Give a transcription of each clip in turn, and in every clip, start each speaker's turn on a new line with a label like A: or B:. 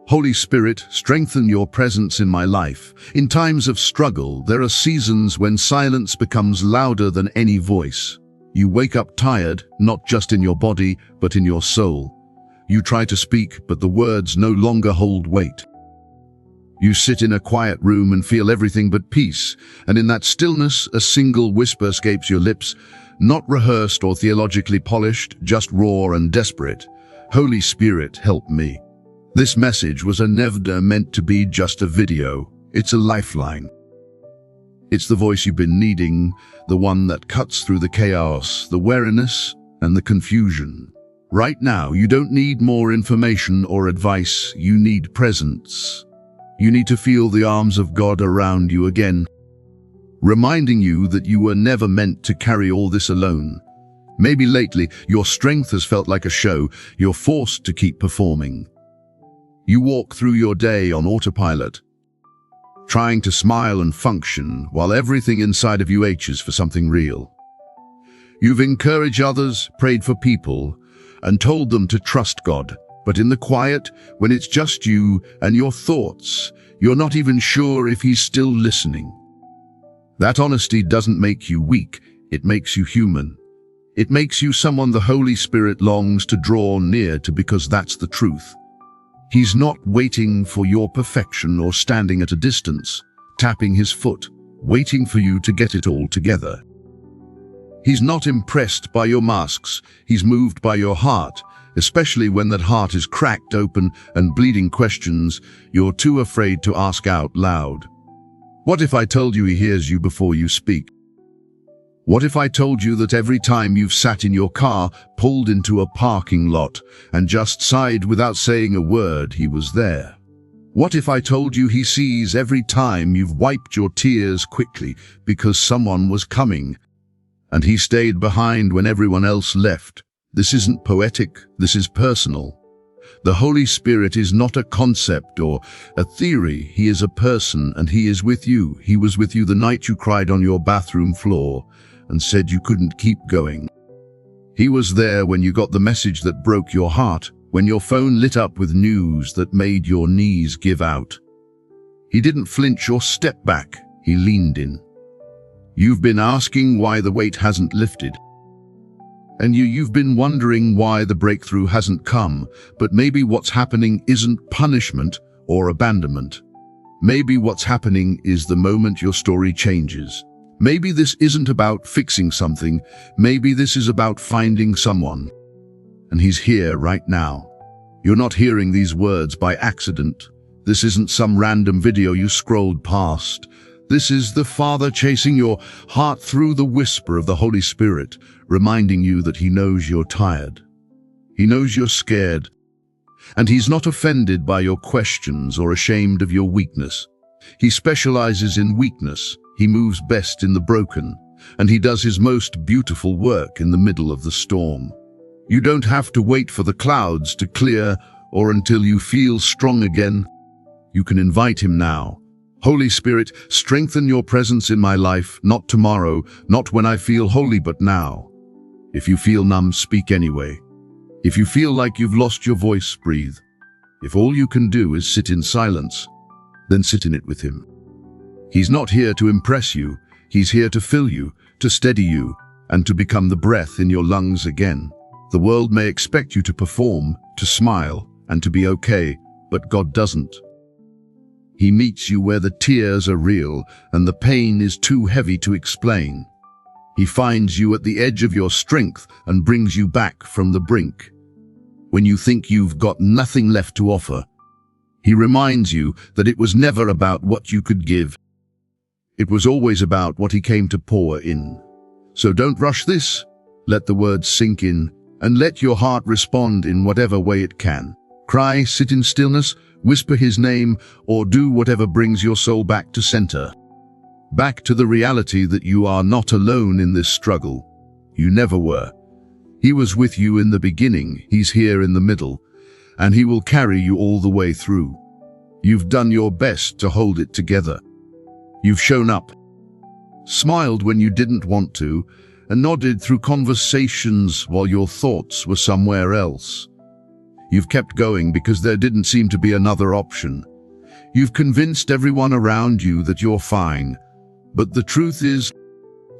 A: Holy Spirit, strengthen your presence in my life. In times of struggle, there are seasons when silence becomes louder than any voice. You wake up tired, not just in your body, but in your soul. You try to speak, but the words no longer hold weight. You sit in a quiet room and feel everything but peace, and in that stillness, a single whisper escapes your lips, not rehearsed or theologically polished, just raw and desperate. Holy Spirit, help me. This message was never meant to be just a video. It's a lifeline. It's the voice you've been needing, the one that cuts through the chaos, the weariness, and the confusion. Right now, you don't need more information or advice, you need presence. You need to feel the arms of God around you again, reminding you that you were never meant to carry all this alone. Maybe lately, your strength has felt like a show, you're forced to keep performing. You walk through your day on autopilot, trying to smile and function while everything inside of you aches for something real. You've encouraged others, prayed for people, and told them to trust God. But in the quiet, when it's just you and your thoughts, you're not even sure if He's still listening. That honesty doesn't make you weak, it makes you human. It makes you someone the Holy Spirit longs to draw near to, because that's the truth. He's not waiting for your perfection or standing at a distance, tapping His foot, waiting for you to get it all together. He's not impressed by your masks, He's moved by your heart, especially when that heart is cracked open and bleeding questions you're too afraid to ask out loud. What if I told you He hears you before you speak? What if I told you that every time you've sat in your car, pulled into a parking lot, and just sighed without saying a word, He was there? What if I told you He sees every time you've wiped your tears quickly because someone was coming, and He stayed behind when everyone else left? This isn't poetic, this is personal. The Holy Spirit is not a concept or a theory, He is a person, and He is with you. He was with you the night you cried on your bathroom floor and said you couldn't keep going. He was there when you got the message that broke your heart, when your phone lit up with news that made your knees give out. He didn't flinch or step back, He leaned in. You've been asking why the weight hasn't lifted. And you've been wondering why the breakthrough hasn't come, but maybe what's happening isn't punishment or abandonment. Maybe what's happening is the moment your story changes. Maybe this isn't about fixing something, maybe this is about finding someone. And He's here right now. You're not hearing these words by accident. This isn't some random video you scrolled past. This is the Father chasing your heart through the whisper of the Holy Spirit, reminding you that He knows you're tired. He knows you're scared. And He's not offended by your questions or ashamed of your weakness. He specializes in weakness. He moves best in the broken, and He does His most beautiful work in the middle of the storm. You don't have to wait for the clouds to clear or until you feel strong again. You can invite Him now. Holy Spirit, strengthen your presence in my life, not tomorrow, not when I feel holy, but now. If you feel numb, speak anyway. If you feel like you've lost your voice, breathe. If all you can do is sit in silence, then sit in it with Him. He's not here to impress you, He's here to fill you, to steady you, and to become the breath in your lungs again. The world may expect you to perform, to smile, and to be okay, but God doesn't. He meets you where the tears are real and the pain is too heavy to explain. He finds you at the edge of your strength and brings you back from the brink. When you think you've got nothing left to offer, He reminds you that it was never about what you could give. It was always about what He came to pour in. So don't rush this. Let the words sink in, and let your heart respond in whatever way it can. Cry, sit in stillness, whisper His name, or do whatever brings your soul back to center. Back to the reality that you are not alone in this struggle. You never were. He was with you in the beginning, He's here in the middle, and He will carry you all the way through. You've done your best to hold it together. You've shown up, smiled when you didn't want to, and nodded through conversations while your thoughts were somewhere else. You've kept going because there didn't seem to be another option. You've convinced everyone around you that you're fine. But the truth is,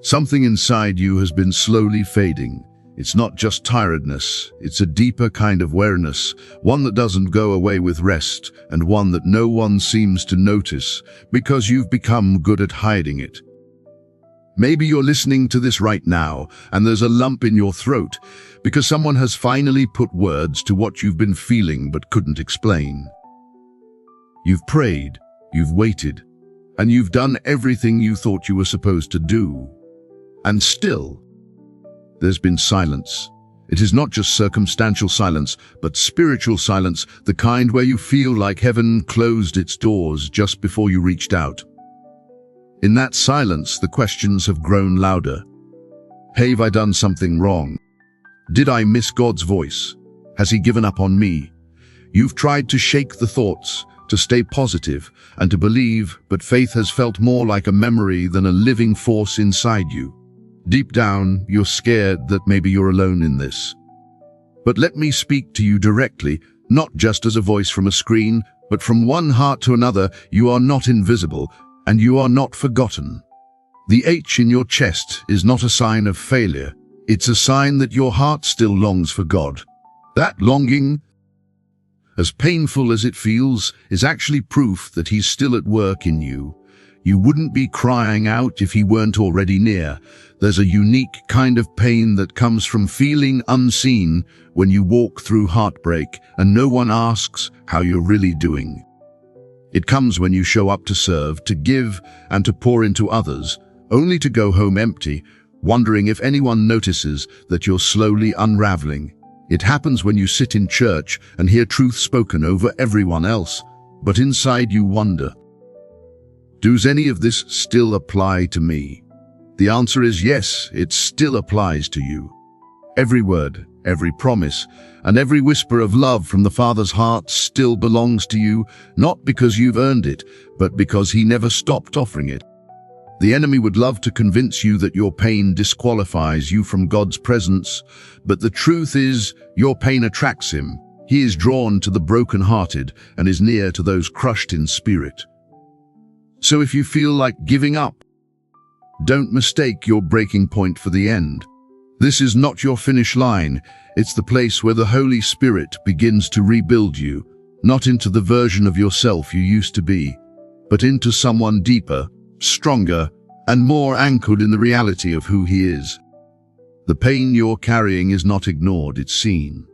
A: something inside you has been slowly fading. It's not just tiredness, it's a deeper kind of weariness, one that doesn't go away with rest, and one that no one seems to notice because you've become good at hiding it. Maybe you're listening to this right now, and there's a lump in your throat because someone has finally put words to what you've been feeling but couldn't explain. You've prayed, you've waited, and you've done everything you thought you were supposed to do. And still, there's been silence. It is not just circumstantial silence, but spiritual silence, the kind where you feel like heaven closed its doors just before you reached out. In that silence, the questions have grown louder. Have I done something wrong? Did I miss God's voice? Has He given up on me? You've tried to shake the thoughts, to stay positive, and to believe, but faith has felt more like a memory than a living force inside you. Deep down, you're scared that maybe you're alone in this. But let me speak to you directly, not just as a voice from a screen, but from one heart to another. You are not invisible, and you are not forgotten. The H in your chest is not a sign of failure. It's a sign that your heart still longs for God. That longing, as painful as it feels, is actually proof that He's still at work in you. You wouldn't be crying out if He weren't already near. There's a unique kind of pain that comes from feeling unseen when you walk through heartbreak and no one asks how you're really doing. It comes when you show up to serve, to give, and to pour into others, only to go home empty, wondering if anyone notices that you're slowly unraveling. It happens when you sit in church and hear truth spoken over everyone else, but inside you wonder, does any of this still apply to me? The answer is yes, it still applies to you. Every word, every promise, and every whisper of love from the Father's heart still belongs to you, not because you've earned it, but because He never stopped offering it. The enemy would love to convince you that your pain disqualifies you from God's presence, but the truth is, your pain attracts Him. He is drawn to the broken-hearted and is near to those crushed in spirit. So if you feel like giving up, don't mistake your breaking point for the end. This is not your finish line. It's the place where the Holy Spirit begins to rebuild you, not into the version of yourself you used to be, but into someone deeper, stronger, and more anchored in the reality of who He is. The pain you're carrying is not ignored, it's seen.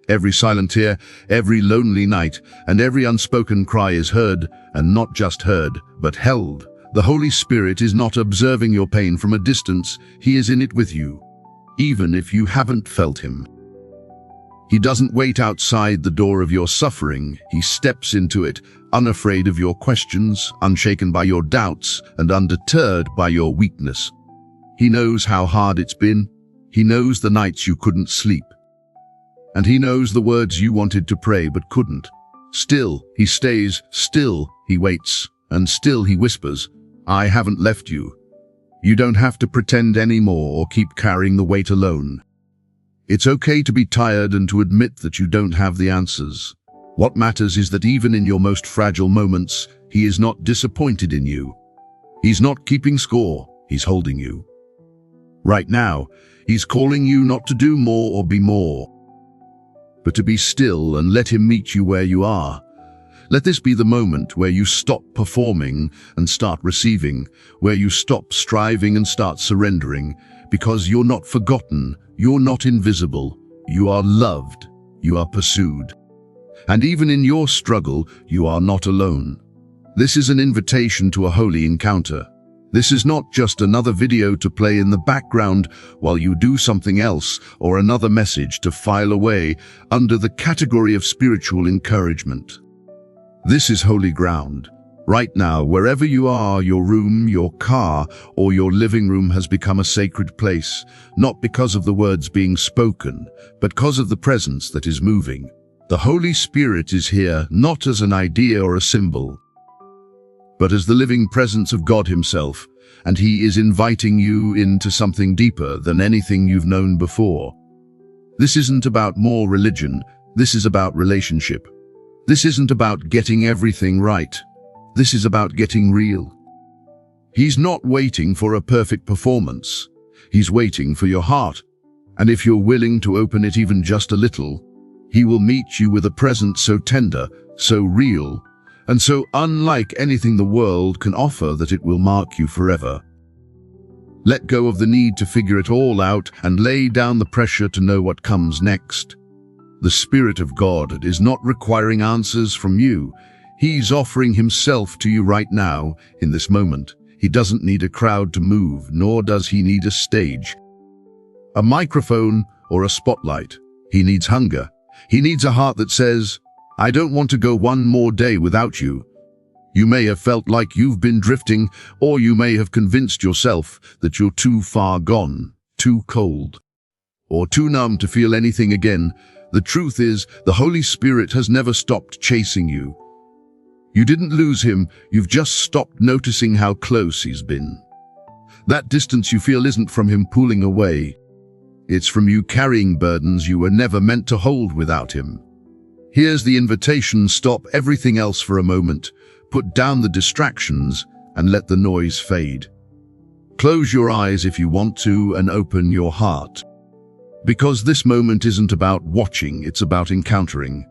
A: Every silent tear, every lonely night, and every unspoken cry is heard, and not just heard, but held. The Holy Spirit is not observing your pain from a distance, He is in it with you, even if you haven't felt Him. He doesn't wait outside the door of your suffering, He steps into it, unafraid of your questions, unshaken by your doubts, and undeterred by your weakness. He knows how hard it's been, He knows the nights you couldn't sleep, and He knows the words you wanted to pray but couldn't. Still, He stays, still, He waits, and still He whispers, I haven't left you. You don't have to pretend anymore or keep carrying the weight alone. It's okay to be tired and to admit that you don't have the answers. What matters is that even in your most fragile moments, He is not disappointed in you. He's not keeping score, He's holding you. Right now, He's calling you not to do more or be more, but to be still and let Him meet you where you are. Let this be the moment where you stop performing and start receiving, where you stop striving and start surrendering, because you're not forgotten, you're not invisible, you are loved, you are pursued. And even in your struggle, you are not alone. This is an invitation to a holy encounter. This is not just another video to play in the background while you do something else, or another message to file away under the category of spiritual encouragement. This is holy ground. Right now, wherever you are, your room, your car, or your living room has become a sacred place, not because of the words being spoken, but because of the presence that is moving. The Holy Spirit is here not as an idea or a symbol, but as the living presence of God Himself, and He is inviting you into something deeper than anything you've known before. This isn't about more religion, This is about relationship. This isn't about getting everything right. This is about getting real. He's not waiting for a perfect performance. He's waiting for your heart. And if you're willing to open it even just a little, he will meet you with a presence so tender, so real, and so unlike anything the world can offer that it will mark you forever. Let go of the need to figure it all out and lay down the pressure to know what comes next. The Spirit of God is not requiring answers from you. He's offering himself to you right now, in this moment. He doesn't need a crowd to move, nor does he need a stage, a microphone, or a spotlight. He needs hunger. He needs a heart that says, I don't want to go one more day without you. You may have felt like you've been drifting, or you may have convinced yourself that you're too far gone, too cold, or too numb to feel anything again. The truth is, the Holy Spirit has never stopped chasing you. You didn't lose him, you've just stopped noticing how close he's been. That distance you feel isn't from him pulling away. It's from you carrying burdens you were never meant to hold without him. Here's the invitation: stop everything else for a moment, put down the distractions, and let the noise fade. Close your eyes if you want to, and open your heart. Because this moment isn't about watching, it's about encountering.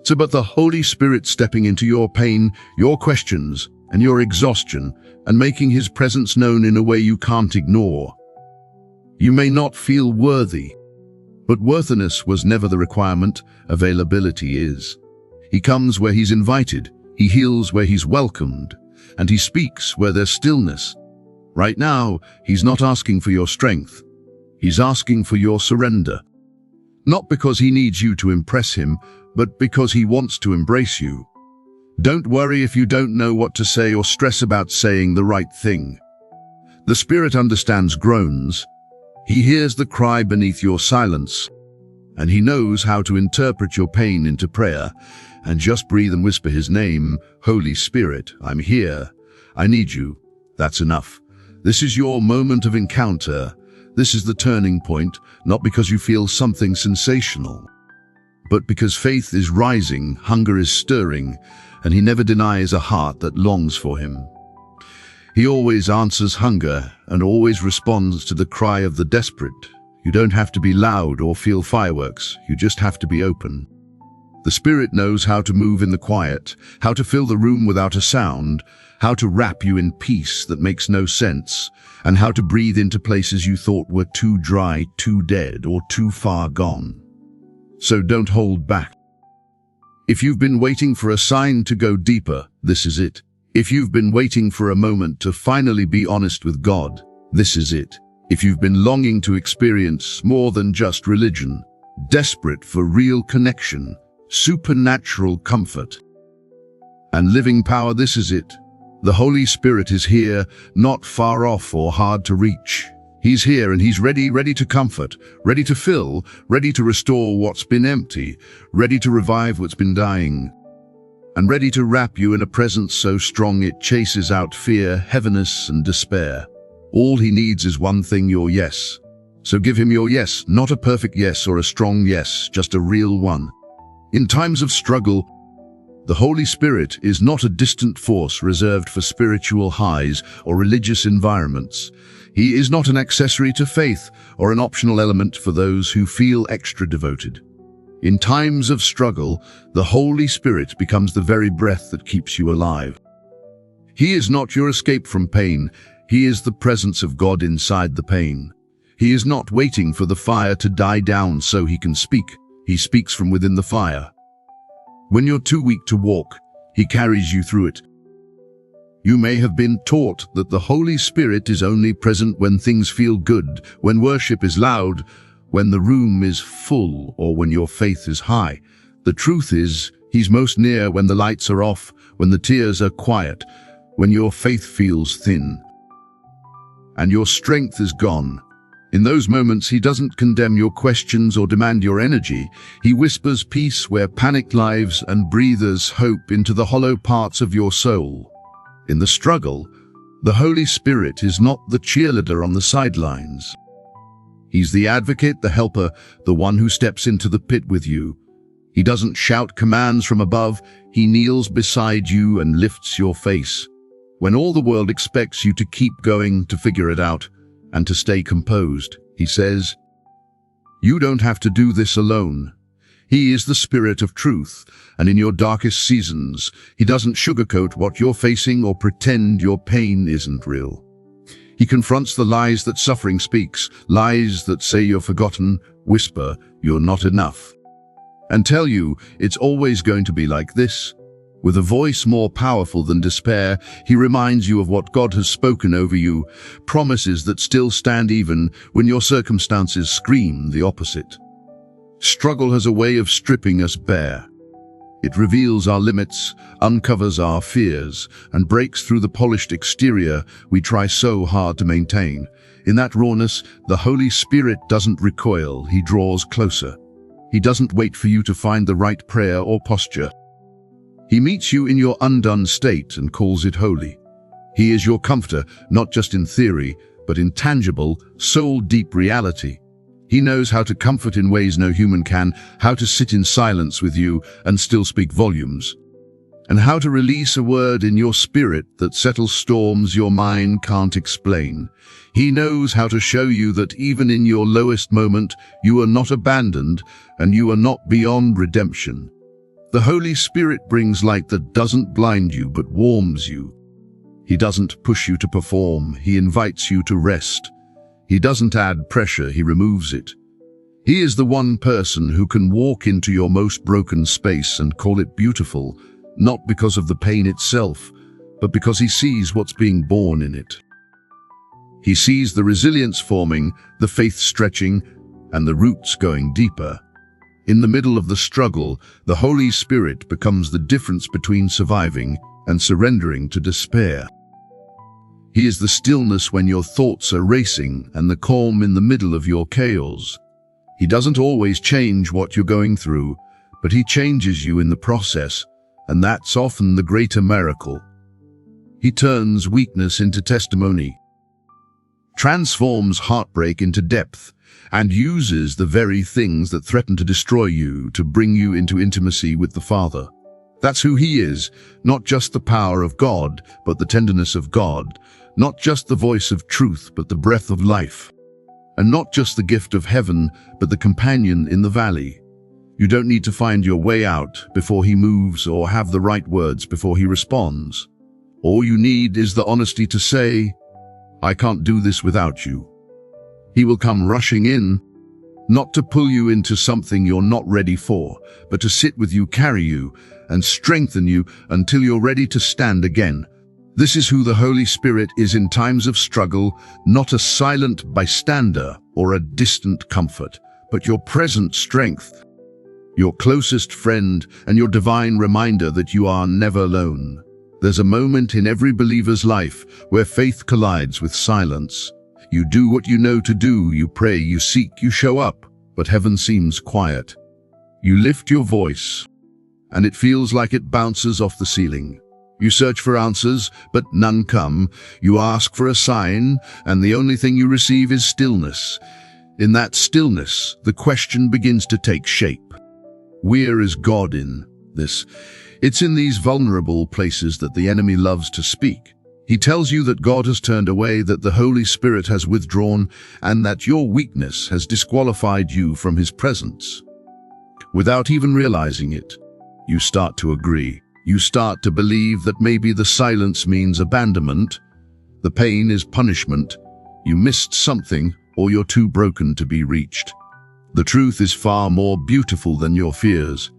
A: It's about the Holy Spirit stepping into your pain, your questions, and your exhaustion, and making his presence known in a way you can't ignore. You may not feel worthy, but worthiness was never the requirement. Availability is. He comes where he's invited, he heals where he's welcomed, and he speaks where there's stillness. Right now, he's not asking for your strength. He's asking for your surrender. Not because he needs you to impress him, but because he wants to embrace you. Don't worry if you don't know what to say or stress about saying the right thing. The Spirit understands groans. He hears the cry beneath your silence, and he knows how to interpret your pain into prayer. And just breathe and whisper his name. Holy Spirit, I'm here. I need you. That's enough. This is your moment of encounter. This is the turning point, not because you feel something sensational, but because faith is rising, hunger is stirring, and he never denies a heart that longs for him. He always answers hunger and always responds to the cry of the desperate. You don't have to be loud or feel fireworks, you just have to be open. The Spirit knows how to move in the quiet, how to fill the room without a sound, how to wrap you in peace that makes no sense, and how to breathe into places you thought were too dry, too dead, or too far gone. So don't hold back. If you've been waiting for a sign to go deeper, this is it. If you've been waiting for a moment to finally be honest with God, this is it. If you've been longing to experience more than just religion, desperate for real connection, supernatural comfort, and living power, this is it. The Holy Spirit is here, not far off or hard to reach. He's here and he's ready to comfort, ready to fill, ready to restore what's been empty, ready to revive what's been dying, and ready to wrap you in a presence so strong it chases out fear, heaviness, and despair. All he needs is one thing: your yes. So give him your yes, not a perfect yes or a strong yes, just a real one. In times of struggle, the Holy Spirit is not a distant force reserved for spiritual highs or religious environments. He is not an accessory to faith or an optional element for those who feel extra devoted. In times of struggle, the Holy Spirit becomes the very breath that keeps you alive. He is not your escape from pain. He is the presence of God inside the pain. He is not waiting for the fire to die down so he can speak. He speaks from within the fire. When you're too weak to walk, he carries you through it. You may have been taught that the Holy Spirit is only present when things feel good, when worship is loud, when the room is full, or when your faith is high. The truth is, he's most near when the lights are off, when the tears are quiet, when your faith feels thin, and your strength is gone. In those moments, he doesn't condemn your questions or demand your energy. He whispers peace where panic lives and breathes hope into the hollow parts of your soul. In the struggle, the Holy Spirit is not the cheerleader on the sidelines. He's the advocate, the helper, the one who steps into the pit with you. He doesn't shout commands from above, he kneels beside you and lifts your face. When all the world expects you to keep going, to figure it out, and to stay composed, he says, "You don't have to do this alone." He is the Spirit of truth, and in your darkest seasons, he doesn't sugarcoat what you're facing or pretend your pain isn't real. He confronts the lies that suffering speaks, lies that say you're forgotten, whisper you're not enough, and tell you it's always going to be like this. With a voice more powerful than despair, he reminds you of what God has spoken over you, promises that still stand even when your circumstances scream the opposite. Struggle has a way of stripping us bare. It reveals our limits, uncovers our fears, and breaks through the polished exterior we try so hard to maintain. In that rawness, the Holy Spirit doesn't recoil, he draws closer. He doesn't wait for you to find the right prayer or posture. He meets you in your undone state and calls it holy. He is your comforter, not just in theory, but in tangible, soul-deep reality. He knows how to comfort in ways no human can, how to sit in silence with you and still speak volumes, and how to release a word in your spirit that settles storms your mind can't explain. He knows how to show you that even in your lowest moment, you are not abandoned and you are not beyond redemption. The Holy Spirit brings light that doesn't blind you but warms you. He doesn't push you to perform, he invites you to rest. He doesn't add pressure, he removes it. He is the one person who can walk into your most broken space and call it beautiful, not because of the pain itself, but because he sees what's being born in it. He sees the resilience forming, the faith stretching, and the roots going deeper. In the middle of the struggle, the Holy Spirit becomes the difference between surviving and surrendering to despair. He is the stillness when your thoughts are racing and the calm in the middle of your chaos. He doesn't always change what you're going through, but he changes you in the process, and that's often the greater miracle. He turns weakness into testimony, transforms heartbreak into depth, and uses the very things that threaten to destroy you to bring you into intimacy with the Father. That's who he is, not just the power of God, but the tenderness of God, not just the voice of truth, but the breath of life, and not just the gift of heaven, but the companion in the valley. You don't need to find your way out before he moves or have the right words before he responds. All you need is the honesty to say, "I can't do this without you." He will come rushing in, not to pull you into something you're not ready for, but to sit with you, carry you, and strengthen you until you're ready to stand again. This is who the Holy Spirit is in times of struggle, not a silent bystander or a distant comfort, but your present strength, your closest friend, and your divine reminder that you are never alone. There's a moment in every believer's life where faith collides with silence. You do what you know to do, you pray, you seek, you show up, but heaven seems quiet. You lift your voice, and it feels like it bounces off the ceiling. You search for answers, but none come. You ask for a sign, and the only thing you receive is stillness. In that stillness, the question begins to take shape. Where is God in this? It's in these vulnerable places that the enemy loves to speak. He tells you that God has turned away, that the Holy Spirit has withdrawn, and that your weakness has disqualified you from his presence. Without even realizing it, you start to agree. You start to believe that maybe the silence means abandonment, the pain is punishment, you missed something, or you're too broken to be reached. The truth is far more beautiful than your fears.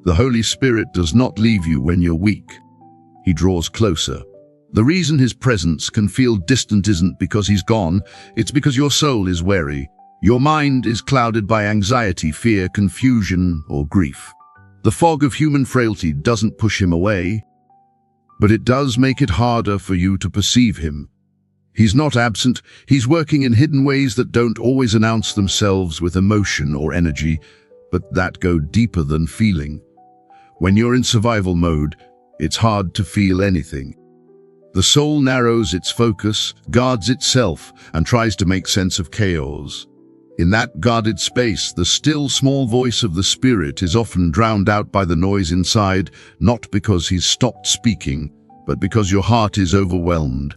A: The Holy Spirit does not leave you when you're weak. He draws closer. The reason his presence can feel distant isn't because he's gone, it's because your soul is weary. Your mind is clouded by anxiety, fear, confusion, or grief. The fog of human frailty doesn't push him away, but it does make it harder for you to perceive him. He's not absent, he's working in hidden ways that don't always announce themselves with emotion or energy, but that go deeper than feeling. When you're in survival mode, it's hard to feel anything. The soul narrows its focus, guards itself, and tries to make sense of chaos. In that guarded space, the still small voice of the Spirit is often drowned out by the noise inside, not because he's stopped speaking, but because your heart is overwhelmed.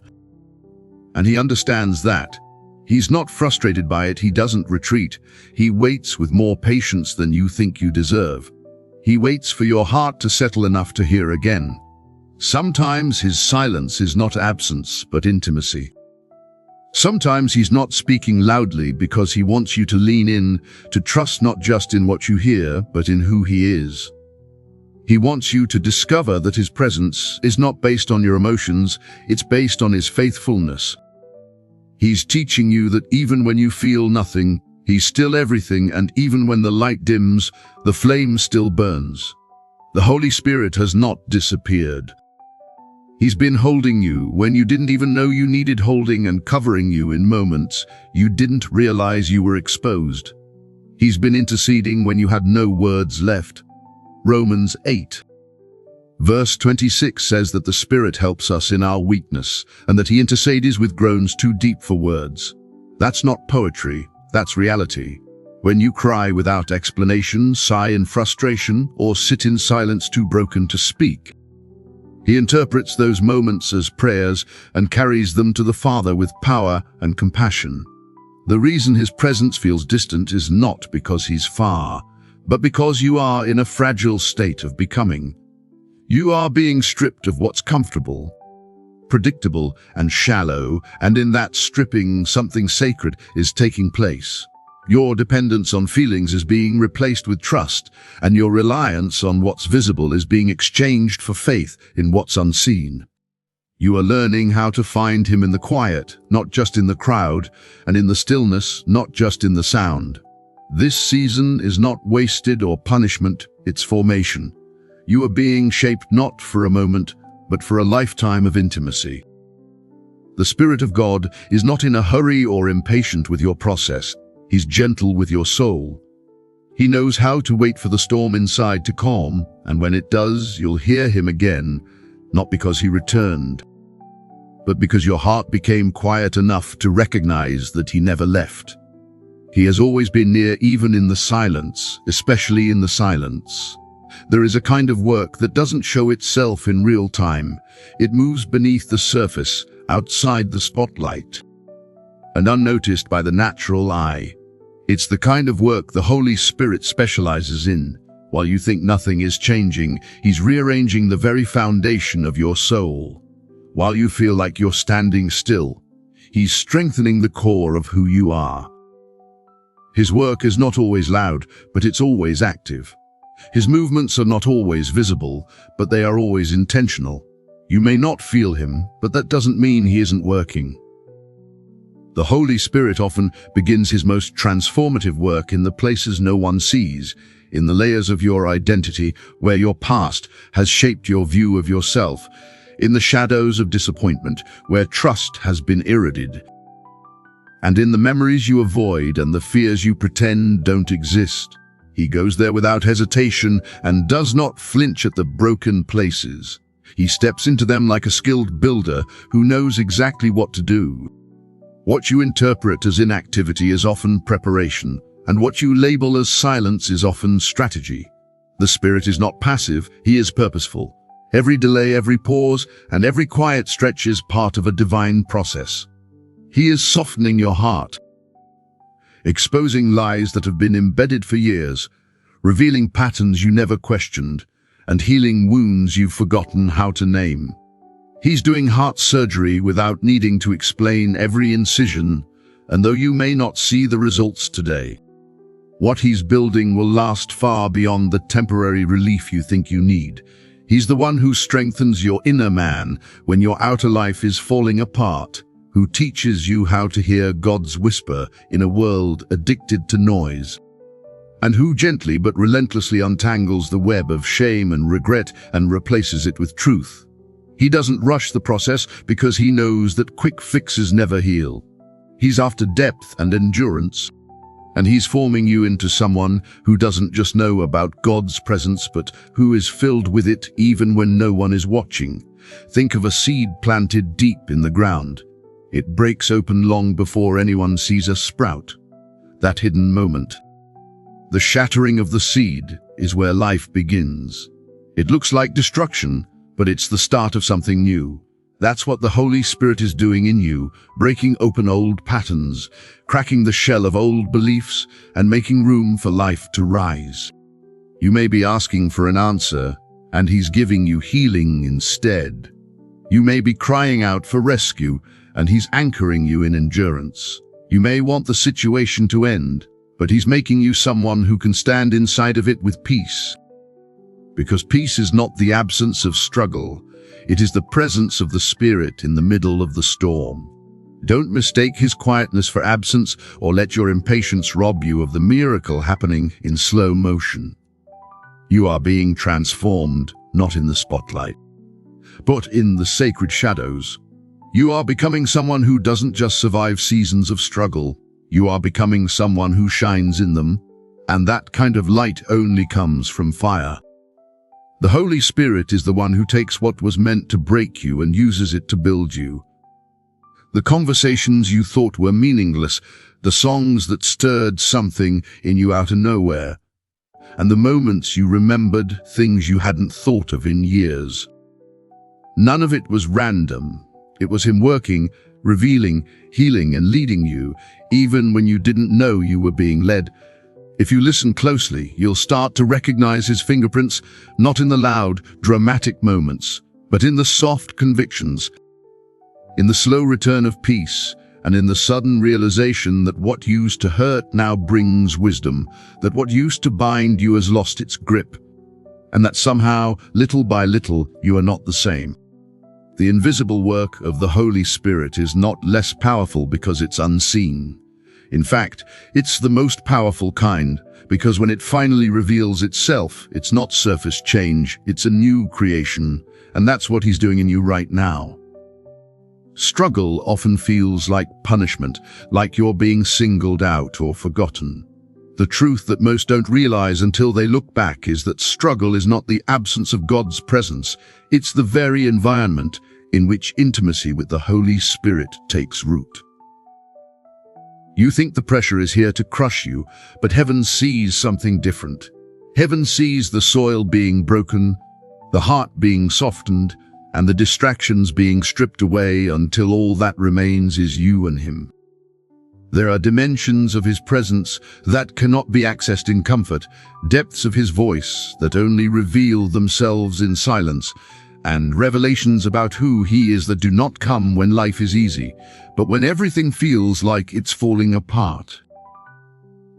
A: And he understands that. He's not frustrated by it, he doesn't retreat. He waits with more patience than you think you deserve. He waits for your heart to settle enough to hear again. Sometimes his silence is not absence, but intimacy. Sometimes he's not speaking loudly because he wants you to lean in, to trust not just in what you hear, but in who he is. He wants you to discover that his presence is not based on your emotions, it's based on his faithfulness. He's teaching you that even when you feel nothing, he's still everything, and even when the light dims, the flame still burns. The Holy Spirit has not disappeared. He's been holding you when you didn't even know you needed holding, and covering you in moments you didn't realize you were exposed. He's been interceding when you had no words left. Romans 8. Verse 26 says that the Spirit helps us in our weakness, and that he intercedes with groans too deep for words. That's not poetry, that's reality. When you cry without explanation, sigh in frustration, or sit in silence too broken to speak, he interprets those moments as prayers and carries them to the Father with power and compassion. The reason his presence feels distant is not because he's far, but because you are in a fragile state of becoming. You are being stripped of what's comfortable, predictable, and shallow, and in that stripping, something sacred is taking place. Your dependence on feelings is being replaced with trust, and your reliance on what's visible is being exchanged for faith in what's unseen. You are learning how to find him in the quiet, not just in the crowd, and in the stillness, not just in the sound. This season is not wasted or punishment, it's formation. You are being shaped not for a moment, but for a lifetime of intimacy. The Spirit of God is not in a hurry or impatient with your process. He's gentle with your soul. He knows how to wait for the storm inside to calm, and when it does, you'll hear him again, not because he returned, but because your heart became quiet enough to recognize that he never left. He has always been near, even in the silence, especially in the silence. There is a kind of work that doesn't show itself in real time. It moves beneath the surface, outside the spotlight, and unnoticed by the natural eye. It's the kind of work the Holy Spirit specializes in. While you think nothing is changing, he's rearranging the very foundation of your soul. While you feel like you're standing still, he's strengthening the core of who you are. His work is not always loud, but it's always active. His movements are not always visible, but they are always intentional. You may not feel him, but that doesn't mean he isn't working. The Holy Spirit often begins his most transformative work in the places no one sees, in the layers of your identity where your past has shaped your view of yourself, in the shadows of disappointment where trust has been eroded, and in the memories you avoid and the fears you pretend don't exist. He goes there without hesitation and does not flinch at the broken places. He steps into them like a skilled builder who knows exactly what to do. What you interpret as inactivity is often preparation, and what you label as silence is often strategy. The Spirit is not passive, he is purposeful. Every delay, every pause, and every quiet stretch is part of a divine process. He is softening your heart, exposing lies that have been embedded for years, revealing patterns you never questioned, and healing wounds you've forgotten how to name. He's doing heart surgery without needing to explain every incision, and though you may not see the results today, what he's building will last far beyond the temporary relief you think you need. He's the one who strengthens your inner man when your outer life is falling apart, who teaches you how to hear God's whisper in a world addicted to noise, and who gently but relentlessly untangles the web of shame and regret and replaces it with truth. He doesn't rush the process because he knows that quick fixes never heal. He's after depth and endurance, and he's forming you into someone who doesn't just know about God's presence, but who is filled with it even when no one is watching. Think of a seed planted deep in the ground. It breaks open long before anyone sees a sprout. that hidden moment. The shattering of the seed is where life begins. It looks like destruction, but it's the start of something new. That's what the Holy Spirit is doing in you, breaking open old patterns, cracking the shell of old beliefs, and making room for life to rise. You may be asking for an answer, and He's giving you healing instead. You may be crying out for rescue, and He's anchoring you in endurance. You may want the situation to end, but He's making you someone who can stand inside of it with peace. Because peace is not the absence of struggle, it is the presence of the Spirit in the middle of the storm. Don't mistake His quietness for absence, or let your impatience rob you of the miracle happening in slow motion. You are being transformed, not in the spotlight, but in the sacred shadows. You are becoming someone who doesn't just survive seasons of struggle. You are becoming someone who shines in them, and that kind of light only comes from fire. The Holy Spirit is the one who takes what was meant to break you and uses it to build you. The conversations you thought were meaningless, the songs that stirred something in you out of nowhere, and the moments you remembered things you hadn't thought of in years. None of it was random. It was Him working, revealing, healing, and leading you, even when you didn't know you were being led. If you listen closely, you'll start to recognize His fingerprints, not in the loud, dramatic moments, but in the soft convictions, in the slow return of peace, and in the sudden realization that what used to hurt now brings wisdom, that what used to bind you has lost its grip, and that somehow, little by little, you are not the same. The invisible work of the Holy Spirit is not less powerful because it's unseen. In fact, it's the most powerful kind, because when it finally reveals itself, it's not surface change, it's a new creation, and that's what He's doing in you right now. Struggle often feels like punishment, like you're being singled out or forgotten. The truth that most don't realize until they look back is that struggle is not the absence of God's presence, it's the very environment in which intimacy with the Holy Spirit takes root. You think the pressure is here to crush you, but heaven sees something different. Heaven sees the soil being broken, the heart being softened, and the distractions being stripped away until all that remains is you and Him. There are dimensions of His presence that cannot be accessed in comfort, depths of His voice that only reveal themselves in silence, and revelations about who He is that do not come when life is easy, but when everything feels like it's falling apart.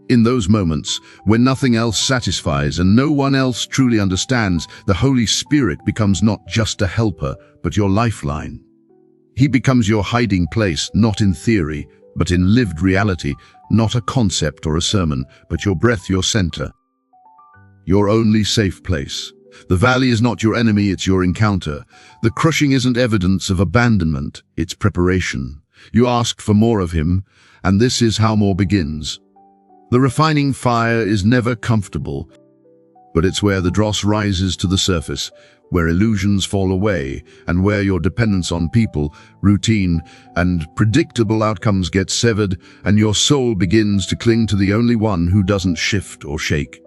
A: In those moments, when nothing else satisfies and no one else truly understands, the Holy Spirit becomes not just a helper, but your lifeline. He becomes your hiding place, not in theory, but in lived reality, not a concept or a sermon, but your breath, your center, your only safe place. The valley is not your enemy, it's your encounter. The crushing isn't evidence of abandonment, it's preparation. You asked for more of Him, and this is how more begins. The refining fire is never comfortable, but it's where the dross rises to the surface, where illusions fall away, and where your dependence on people, routine, and predictable outcomes get severed, and your soul begins to cling to the only one who doesn't shift or shake.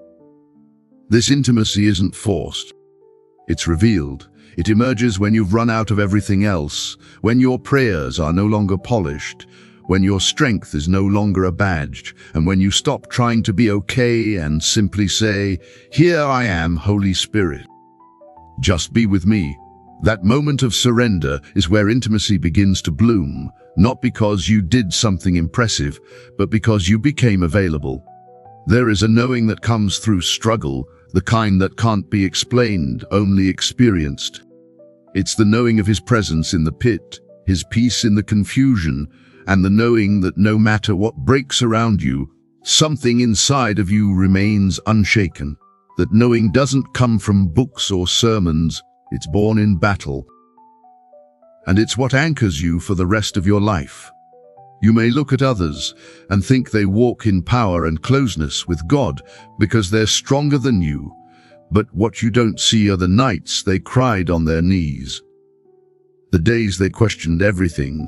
A: This intimacy isn't forced. It's revealed. It emerges when you've run out of everything else, when your prayers are no longer polished, when your strength is no longer a badge, and when you stop trying to be okay and simply say, "Here I am, Holy Spirit. Just be with me." That moment of surrender is where intimacy begins to bloom, not because you did something impressive, but because you became available. There is a knowing that comes through struggle, the kind that can't be explained, only experienced. It's the knowing of His presence in the pit, His peace in the confusion, and the knowing that no matter what breaks around you, something inside of you remains unshaken. That knowing doesn't come from books or sermons, it's born in battle. And it's what anchors you for the rest of your life. You may look at others and think they walk in power and closeness with God because they're stronger than you, but what you don't see are the nights they cried on their knees, the days they questioned everything,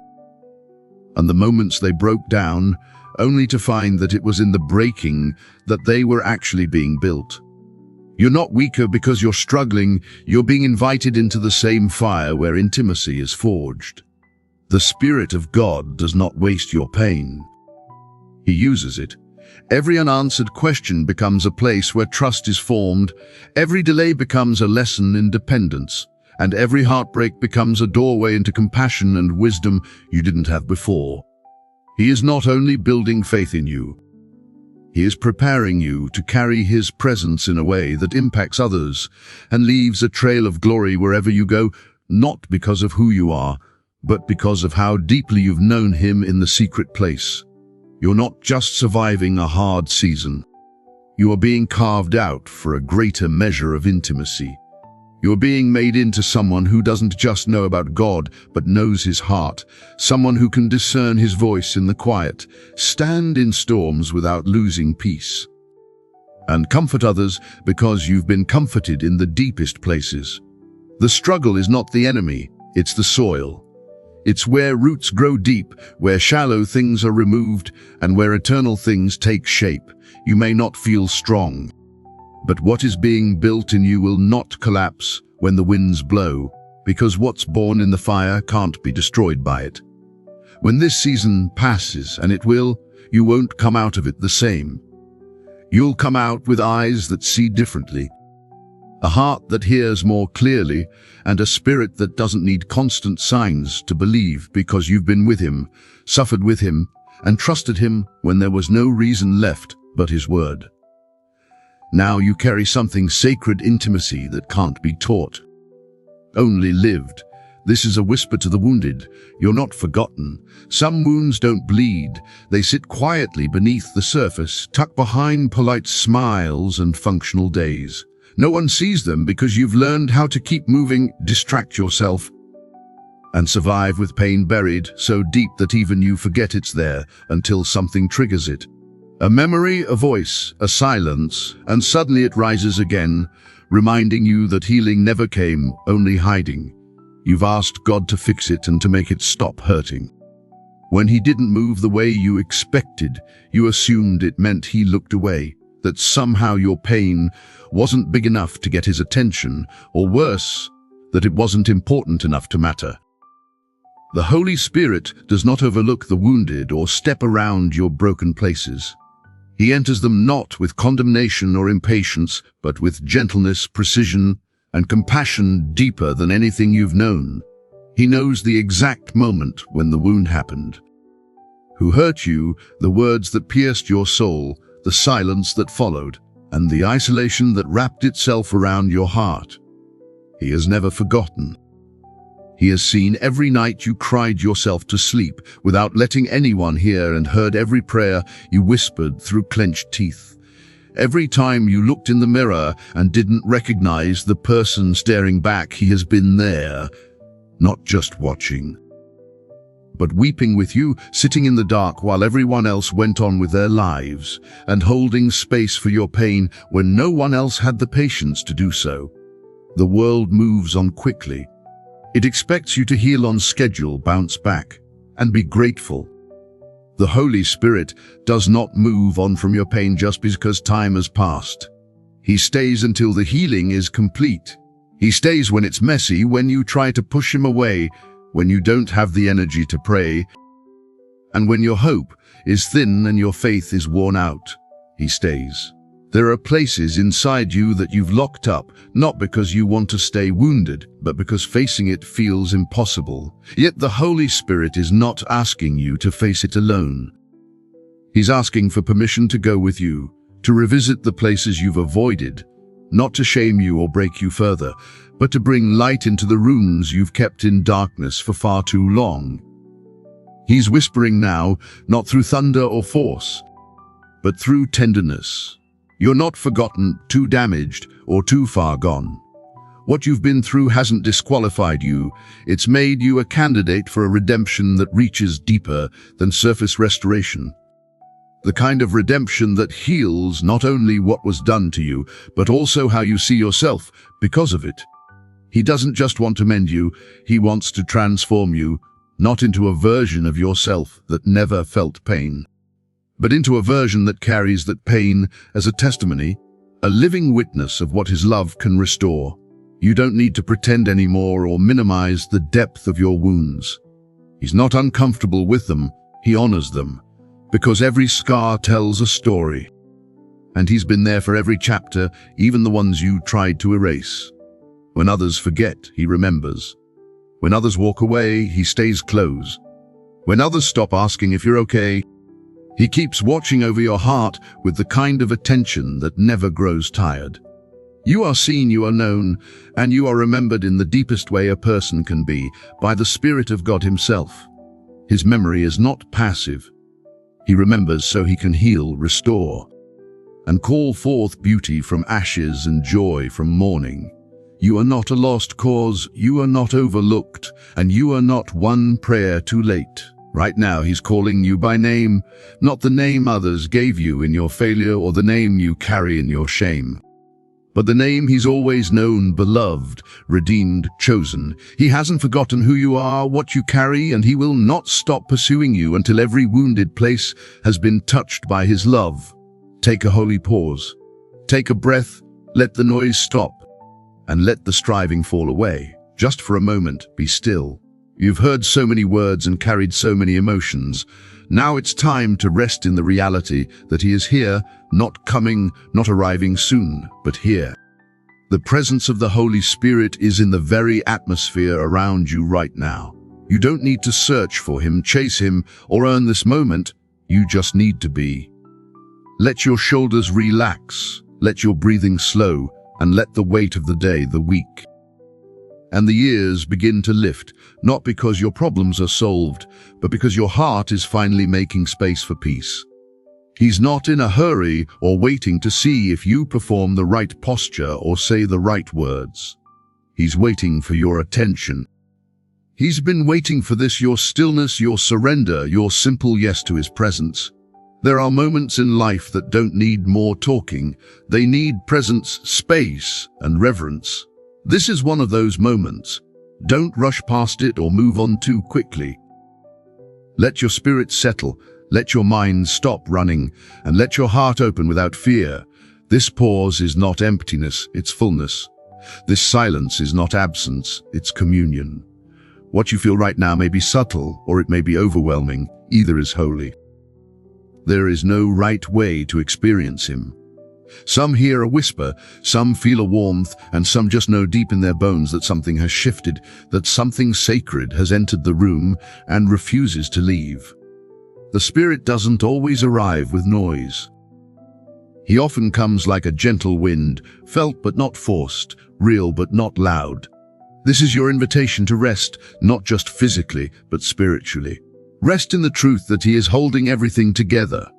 A: and the moments they broke down, only to find that it was in the breaking that they were actually being built. You're not weaker because you're struggling, you're being invited into the same fire where intimacy is forged. The Spirit of God does not waste your pain. He uses it. Every unanswered question becomes a place where trust is formed, every delay becomes a lesson in dependence, and every heartbreak becomes a doorway into compassion and wisdom you didn't have before. He is not only building faith in you, He is preparing you to carry His presence in a way that impacts others and leaves a trail of glory wherever you go, not because of who you are, but because of how deeply you've known Him in the secret place. You're not just surviving a hard season. You are being carved out for a greater measure of intimacy. You're being made into someone who doesn't just know about God, but knows His heart, someone who can discern His voice in the quiet, stand in storms without losing peace, and comfort others because you've been comforted in the deepest places. The struggle is not the enemy, it's the soil. It's where roots grow deep, where shallow things are removed, and where eternal things take shape. You may not feel strong, but what is being built in you will not collapse when the winds blow, because what's born in the fire can't be destroyed by it. When this season passes, and it will, you won't come out of it the same. You'll come out with eyes that see differently, a heart that hears more clearly, and a spirit that doesn't need constant signs to believe because you've been with Him, suffered with Him, and trusted Him when there was no reason left but His word. Now you carry something sacred, intimacy that can't be taught, only lived. This is a whisper to the wounded. You're not forgotten. Some wounds don't bleed. They sit quietly beneath the surface, tucked behind polite smiles and functional days. No one sees them because you've learned how to keep moving, distract yourself, and survive with pain buried so deep that even you forget it's there until something triggers it. A memory, a voice, a silence, and suddenly it rises again, reminding you that healing never came, only hiding. You've asked God to fix it and to make it stop hurting. When He didn't move the way you expected, you assumed it meant He looked away, that somehow your pain wasn't big enough to get His attention, or worse, that it wasn't important enough to matter. The Holy Spirit does not overlook the wounded or step around your broken places. He enters them not with condemnation or impatience, but with gentleness, precision, and compassion deeper than anything you've known. He knows the exact moment when the wound happened. Who hurt you, the words that pierced your soul, the silence that followed, and the isolation that wrapped itself around your heart. He has never forgotten. He has seen every night you cried yourself to sleep without letting anyone hear, and heard every prayer you whispered through clenched teeth. Every time you looked in the mirror and didn't recognize the person staring back, He has been there, not just watching, but weeping with you, sitting in the dark while everyone else went on with their lives, and holding space for your pain when no one else had the patience to do so. The world moves on quickly. It expects you to heal on schedule, bounce back, and be grateful. The Holy Spirit does not move on from your pain just because time has passed. He stays until the healing is complete. He stays when it's messy, when you try to push Him away, when you don't have the energy to pray, and when your hope is thin and your faith is worn out. He stays. There are places inside you that you've locked up, not because you want to stay wounded, but because facing it feels impossible. Yet the Holy Spirit is not asking you to face it alone. He's asking for permission to go with you, to revisit the places you've avoided, not to shame you or break you further, but to bring light into the rooms you've kept in darkness for far too long. He's whispering now, not through thunder or force, but through tenderness. You're not forgotten, too damaged, or too far gone. What you've been through hasn't disqualified you. It's made you a candidate for a redemption that reaches deeper than surface restoration. The kind of redemption that heals not only what was done to you, but also how you see yourself because of it. He doesn't just want to mend you, He wants to transform you, not into a version of yourself that never felt pain, but into a version that carries that pain as a testimony, a living witness of what his love can restore. You don't need to pretend anymore or minimize the depth of your wounds. He's not uncomfortable with them, he honors them, because every scar tells a story. And he's been there for every chapter, even the ones you tried to erase. When others forget, he remembers. When others walk away, he stays close. When others stop asking if you're okay, he keeps watching over your heart with the kind of attention that never grows tired. You are seen, you are known, and you are remembered in the deepest way a person can be, by the Spirit of God himself. His memory is not passive. He remembers so he can heal, restore, and call forth beauty from ashes and joy from mourning. You are not a lost cause, you are not overlooked, and you are not one prayer too late. Right now he's calling you by name, not the name others gave you in your failure or the name you carry in your shame, but the name he's always known, beloved, redeemed, chosen. He hasn't forgotten who you are, what you carry, and he will not stop pursuing you until every wounded place has been touched by his love. Take a holy pause. Take a breath, let the noise stop, and let the striving fall away. Just for a moment, be still. You've heard so many words and carried so many emotions. Now it's time to rest in the reality that he is here, not coming, not arriving soon, but here. The presence of the Holy Spirit is in the very atmosphere around you right now. You don't need to search for him, chase him, or earn this moment. You just need to be. Let your shoulders relax, let your breathing slow, and let the weight of the day, the week, and the years begin to lift, not because your problems are solved, but because your heart is finally making space for peace. He's not in a hurry or waiting to see if you perform the right posture or say the right words. He's waiting for your attention. He's been waiting for this, your stillness, your surrender, your simple yes to his presence. There are moments in life that don't need more talking. They need presence, space, and reverence. This is one of those moments. Don't rush past it or move on too quickly. Let your spirit settle, let your mind stop running, and let your heart open without fear. This pause is not emptiness, it's fullness. This silence is not absence, it's communion. What you feel right now may be subtle, or it may be overwhelming. Either is holy. There is no right way to experience him. Some hear a whisper, some feel a warmth, and some just know deep in their bones that something has shifted, that something sacred has entered the room and refuses to leave. The Spirit doesn't always arrive with noise. He often comes like a gentle wind, felt but not forced, real but not loud. This is your invitation to rest, not just physically, but spiritually. Rest in the truth that he is holding everything together.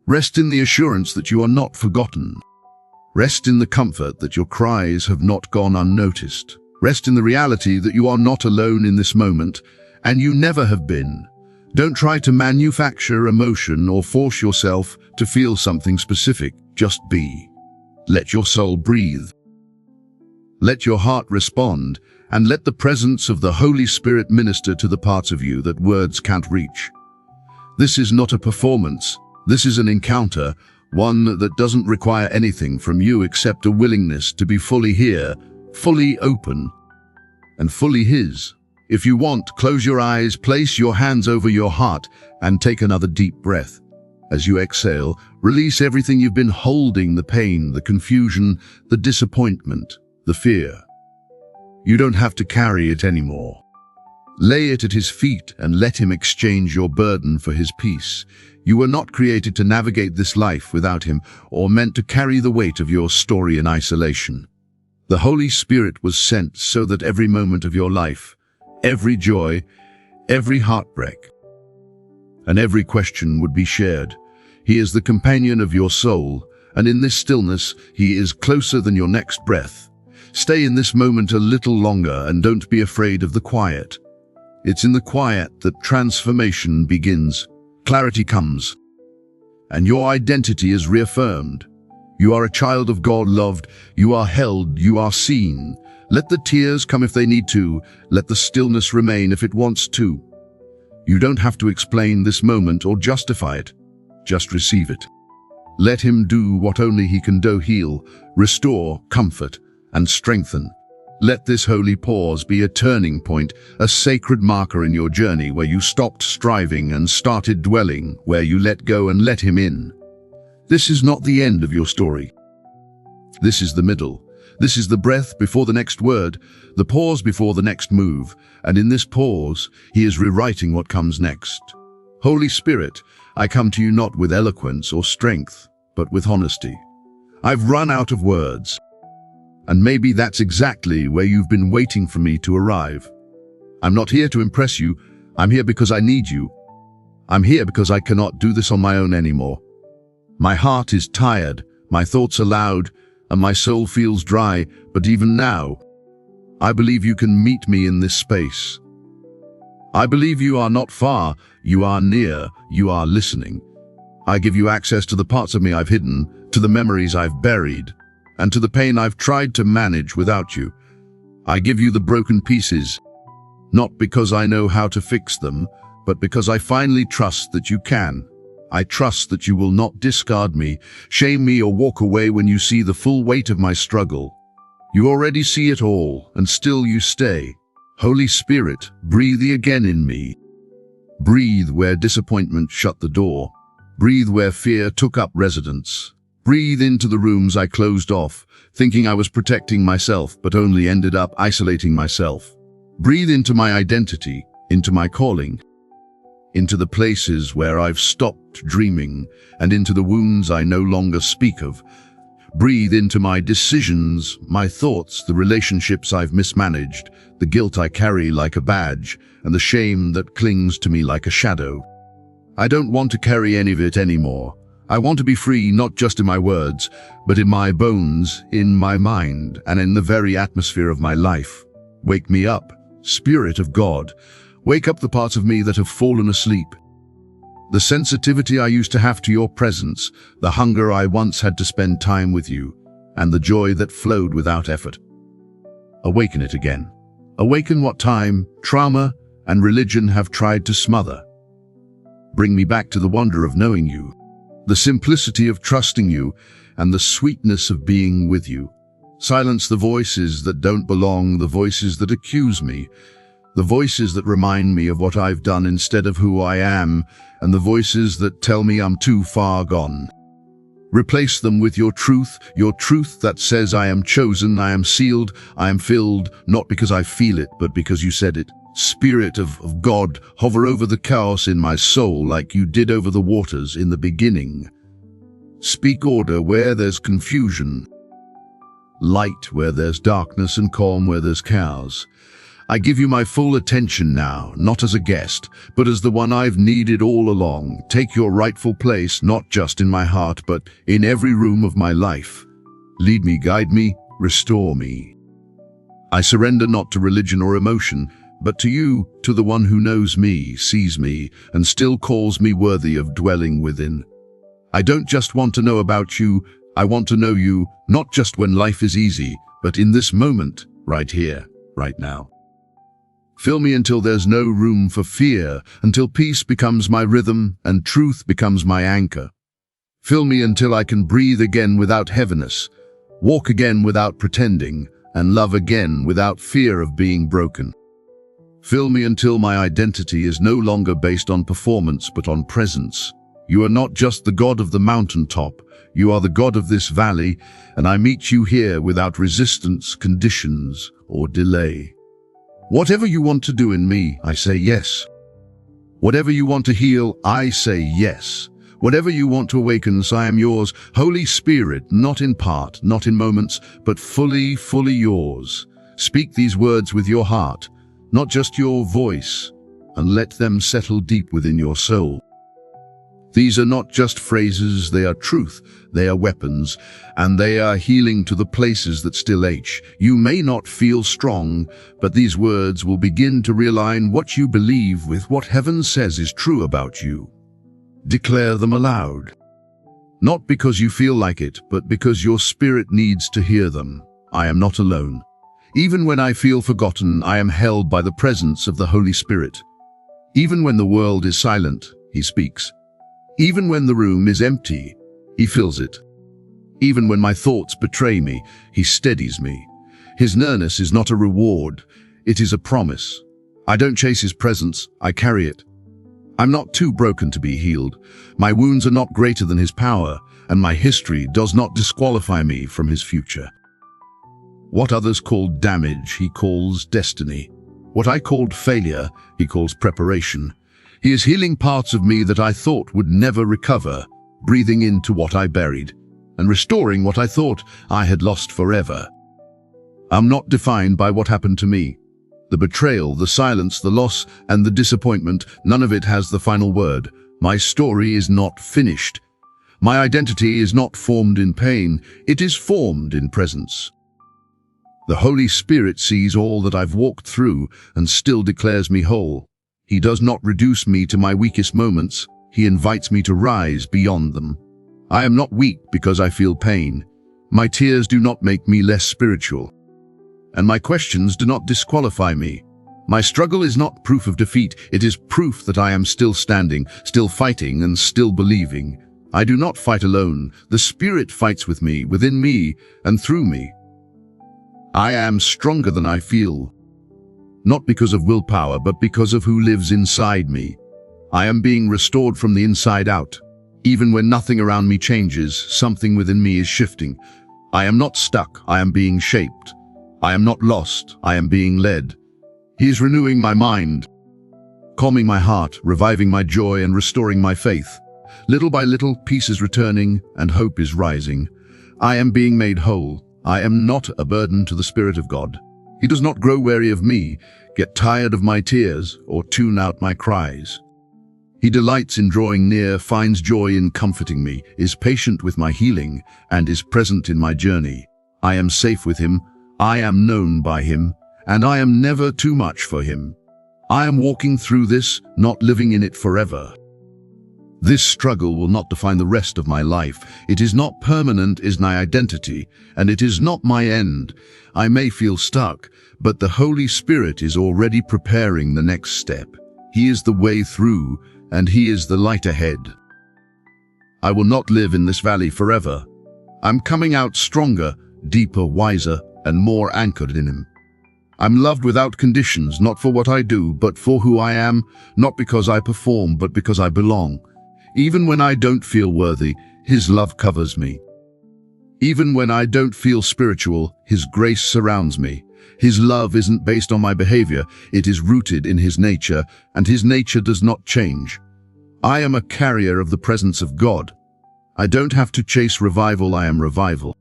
A: Rest in the assurance that you are not forgotten. Rest in the comfort that your cries have not gone unnoticed. Rest in the reality that you are not alone in this moment, and you never have been. Don't try to manufacture emotion or force yourself to feel something specific. Just be. Let your soul breathe. Let your heart respond, and let the presence of the Holy Spirit minister to the parts of you that words can't reach. This is not a performance. This is an encounter, one that doesn't require anything from you except a willingness to be fully here, fully open, and fully his. If you want, close your eyes, place your hands over your heart, and take another deep breath. As you exhale, release everything you've been holding, the pain, the confusion, the disappointment, the fear. You don't have to carry it anymore. Lay it at his feet and let him exchange your burden for his peace. You were not created to navigate this life without him, or meant to carry the weight of your story in isolation. The Holy Spirit was sent so that every moment of your life, every joy, every heartbreak, and every question would be shared. He is the companion of your soul, and in this stillness, he is closer than your next breath. Stay in this moment a little longer and don't be afraid of the quiet. It's in the quiet that transformation begins. Clarity comes, and your identity is reaffirmed. You are a child of God, loved, you are held, you are seen. Let the tears come if they need to, let the stillness remain if it wants to. You don't have to explain this moment or justify it. just receive it. Let him do what only he can do: heal, restore, comfort, and strengthen. Let this holy pause be a turning point, a sacred marker in your journey where you stopped striving and started dwelling, where you let go and let him in. This is not the end of your story. This is the middle. This is the breath before the next word, the pause before the next move, and in this pause, he is rewriting what comes next. Holy Spirit, I come to you not with eloquence or strength, but with honesty. I've run out of words. And maybe that's exactly where you've been waiting for me to arrive. I'm not here to impress you. I'm here because I need you. I'm here because I cannot do this on my own anymore. My heart is tired, my thoughts are loud, and my soul feels dry, but even now, I believe you can meet me in this space. I believe you are not far, you are near, you are listening. I give you access to the parts of me I've hidden, to the memories I've buried, and to the pain I've tried to manage without you. I give you the broken pieces, not because I know how to fix them, but because I finally trust that you can. I trust that you will not discard me, shame me, or walk away when you see the full weight of my struggle. You already see it all, and still you stay. Holy Spirit, breathe again in me. Breathe where disappointment shut the door. Breathe where fear took up residence. Breathe into the rooms I closed off, thinking I was protecting myself, but only ended up isolating myself. Breathe into my identity, into my calling, into the places where I've stopped dreaming, and into the wounds I no longer speak of. Breathe into my decisions, my thoughts, the relationships I've mismanaged, the guilt I carry like a badge, and the shame that clings to me like a shadow. I don't want to carry any of it anymore. I want to be free, not just in my words, but in my bones, in my mind, and in the very atmosphere of my life. Wake me up, Spirit of God. Wake up the parts of me that have fallen asleep. The sensitivity I used to have to your presence, the hunger I once had to spend time with you, and the joy that flowed without effort. Awaken it again. Awaken what time, trauma, and religion have tried to smother. Bring me back to the wonder of knowing you, the simplicity of trusting you, and the sweetness of being with you. Silence the voices that don't belong, the voices that accuse me, the voices that remind me of what I've done instead of who I am, and the voices that tell me I'm too far gone. Replace them with your truth that says I am chosen, I am sealed, I am filled, not because I feel it, but because you said it. Spirit of God, hover over the chaos in my soul like you did over the waters in the beginning. Speak order where there's confusion, light where there's darkness, and calm where there's chaos. I give you my full attention now, not as a guest, but as the one I've needed all along. Take your rightful place, not just in my heart, but in every room of my life. Lead me, guide me, restore me. I surrender not to religion or emotion, but to you, to the one who knows me, sees me, and still calls me worthy of dwelling within. I don't just want to know about you, I want to know you, not just when life is easy, but in this moment, right here, right now. Fill me until there's no room for fear, until peace becomes my rhythm and truth becomes my anchor. Fill me until I can breathe again without heaviness, walk again without pretending, and love again without fear of being broken. Fill me until my identity is no longer based on performance but on presence. You are not just the God of the mountaintop, you are the God of this valley, and I meet you here without resistance, conditions, or delay. Whatever you want to do in me, I say yes. Whatever you want to heal, I say yes. Whatever you want to awaken, I am yours. Holy Spirit, not in part, not in moments, but fully, fully yours. Speak these words with your heart, not just your voice, and let them settle deep within your soul. These are not just phrases, they are truth, they are weapons, and they are healing to the places that still ache. You may not feel strong, but these words will begin to realign what you believe with what heaven says is true about you. Declare them aloud. Not because you feel like it, but because your spirit needs to hear them. I am not alone. Even when I feel forgotten, I am held by the presence of the Holy Spirit. Even when the world is silent, He speaks. Even when the room is empty, he fills it. Even when my thoughts betray me, he steadies me. His nearness is not a reward, it is a promise. I don't chase his presence, I carry it. I'm not too broken to be healed. My wounds are not greater than his power, and my history does not disqualify me from his future. What others called damage, he calls destiny. What I called failure, he calls preparation. He is healing parts of me that I thought would never recover, breathing into what I buried, and restoring what I thought I had lost forever. I'm not defined by what happened to me. The betrayal, the silence, the loss, and the disappointment, none of it has the final word. My story is not finished. My identity is not formed in pain, it is formed in presence. The Holy Spirit sees all that I've walked through and still declares me whole. He does not reduce me to my weakest moments, he invites me to rise beyond them. I am not weak because I feel pain. My tears do not make me less spiritual. And my questions do not disqualify me. My struggle is not proof of defeat, it is proof that I am still standing, still fighting, and still believing. I do not fight alone. The Spirit fights with me, within me, and through me. I am stronger than I feel. Not because of willpower, but because of who lives inside me. I am being restored from the inside out. Even when nothing around me changes, something within me is shifting. I am not stuck, I am being shaped. I am not lost, I am being led. He is renewing my mind, calming my heart, reviving my joy, and restoring my faith. Little by little, peace is returning and hope is rising. I am being made whole. I am not a burden to the Spirit of God. He does not grow weary of me, get tired of my tears, or tune out my cries. He delights in drawing near, finds joy in comforting me, is patient with my healing, and is present in my journey. I am safe with him, I am known by him, and I am never too much for him. I am walking through this, not living in it forever. This struggle will not define the rest of my life. It is not permanent, is my identity, and it is not my end. I may feel stuck, but the Holy Spirit is already preparing the next step. He is the way through, and he is the light ahead. I will not live in this valley forever. I'm coming out stronger, deeper, wiser, and more anchored in him. I'm loved without conditions, not for what I do, but for who I am, not because I perform, but because I belong. Even when I don't feel worthy, his love covers me. Even when I don't feel spiritual, his grace surrounds me. His love isn't based on my behavior, it is rooted in his nature, and his nature does not change. I am a carrier of the presence of God. I don't have to chase revival, I am revival.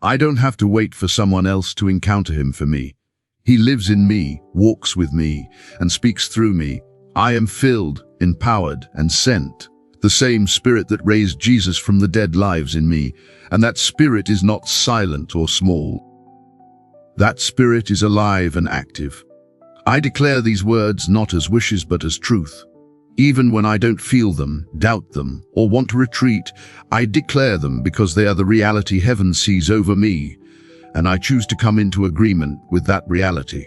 A: I don't have to wait for someone else to encounter him for me. He lives in me, walks with me, and speaks through me. I am filled, empowered, and sent. The same Spirit that raised Jesus from the dead lives in me, and that Spirit is not silent or small. That Spirit is alive and active. I declare these words not as wishes but as truth. Even when I don't feel them, doubt them, or want to retreat, I declare them because they are the reality heaven sees over me, and I choose to come into agreement with that reality.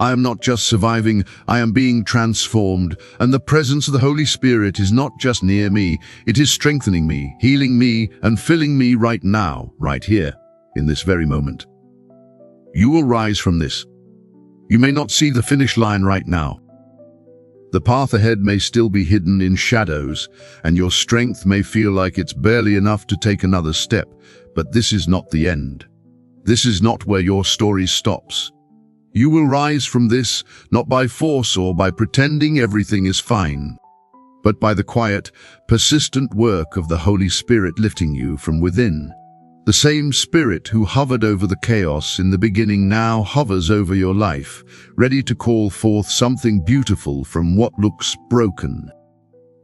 A: I am not just surviving, I am being transformed, and the presence of the Holy Spirit is not just near me, it is strengthening me, healing me, and filling me right now, right here, in this very moment. You will rise from this. You may not see the finish line right now. The path ahead may still be hidden in shadows, and your strength may feel like it's barely enough to take another step, but this is not the end. This is not where your story stops. You will rise from this, not by force or by pretending everything is fine, but by the quiet, persistent work of the Holy Spirit lifting you from within. The same Spirit who hovered over the chaos in the beginning now hovers over your life, ready to call forth something beautiful from what looks broken.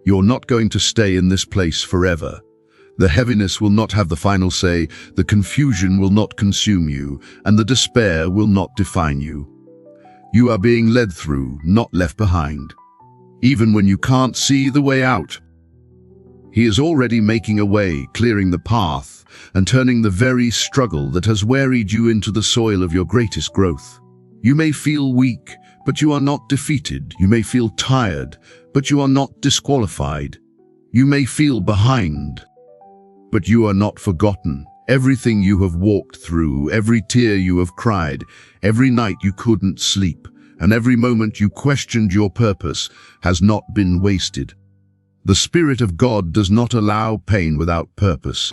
A: You're not going to stay in this place forever. The heaviness will not have the final say, the confusion will not consume you, and the despair will not define you. You are being led through, not left behind. Even when you can't see the way out, he is already making a way, clearing the path, and turning the very struggle that has wearied you into the soil of your greatest growth. You may feel weak, but you are not defeated. You may feel tired, but you are not disqualified. You may feel behind, but you are not forgotten. Everything you have walked through, every tear you have cried, every night you couldn't sleep, and every moment you questioned your purpose has not been wasted. The Spirit of God does not allow pain without purpose.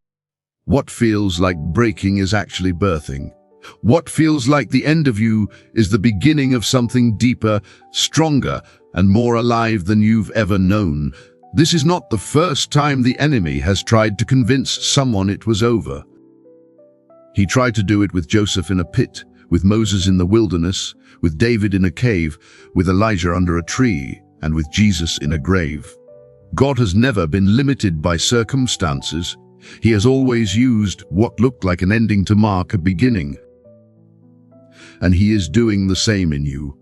A: What feels like breaking is actually birthing. What feels like the end of you is the beginning of something deeper, stronger, and more alive than you've ever known. This is not the first time the enemy has tried to convince someone it was over. He tried to do it with Joseph in a pit, with Moses in the wilderness, with David in a cave, with Elijah under a tree, and with Jesus in a grave. God has never been limited by circumstances. He has always used what looked like an ending to mark a beginning. And He is doing the same in you.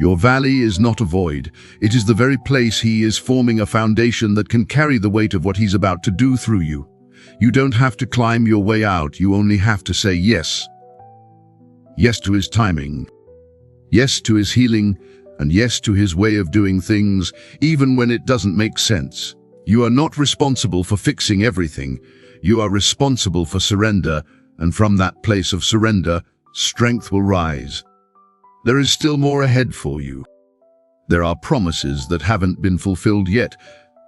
A: Your valley is not a void. It is the very place He is forming a foundation that can carry the weight of what He's about to do through you. You don't have to climb your way out. You only have to say yes. Yes to His timing. Yes to His healing. And yes to His way of doing things, even when it doesn't make sense. You are not responsible for fixing everything. You are responsible for surrender, and from that place of surrender, strength will rise. There is still more ahead for you. There are promises that haven't been fulfilled yet,